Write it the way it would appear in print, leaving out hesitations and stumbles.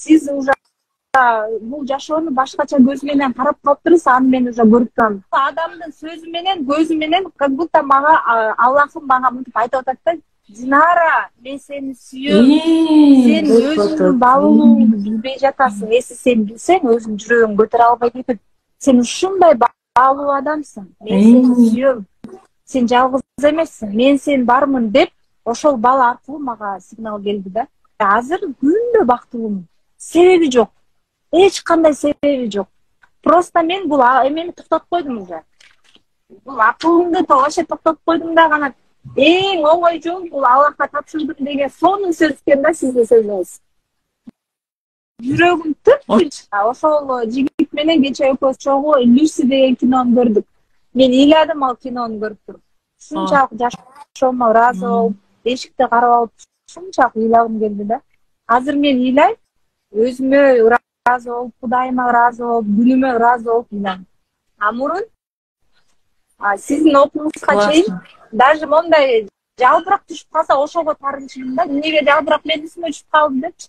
сиз уже бул жашоону башкача көз менен карап калыптырсыз, аны мен уже көрүп турам. Адамдын сөзү менен, көзү менен как будто мага Аллахым мага мынтип айтып атат да, Динара, мен сени сүйөм. Сен өзүңдүн баалуулугуңду билбей жатасың. Эси сен билсең, өзүң жүрөгүң көтөрө албай кетет. Сен ушундай баалуу адамсың. Мен сени сүйөм. Сен жалгыз эмессиң. Мен сен бармын деп, ошол бала аркылуу мага сигнал келди да. Азыр күндө бактылуумун. Себеби жок. Эч кандай себеби жок. Просто мен бул эмени токтотуп койдум уже. Бул акылымды вообще токтотуп койдум да, гана эң оңой жол бул Аллахка тапшырдым деген сонун сөз экен да сиздин сөзүңүз. Жүрөгүм тынч. Ошол жигит менен кечээ экөөбүз чогуу Люси деген кинону көрдүк. Мен ыйладым ал кинону көрүп туруп. Ушунчалык жашоомо ыраазы болуп, эшикти карап алып ушунчалык ыйлагым келди да. Азыр мен ыйлайм, өзүмө ыраазы болуп, Кудайыма ыраазы болуп, күнүмө ыраазы болуп ыйлайм. А мурун сиздин окууңузга чейин даже мондай жалбырак түшүп калса ошого тарынчумун да. Эмнеге жалбырак менин үстүмө түшүп калды депчи.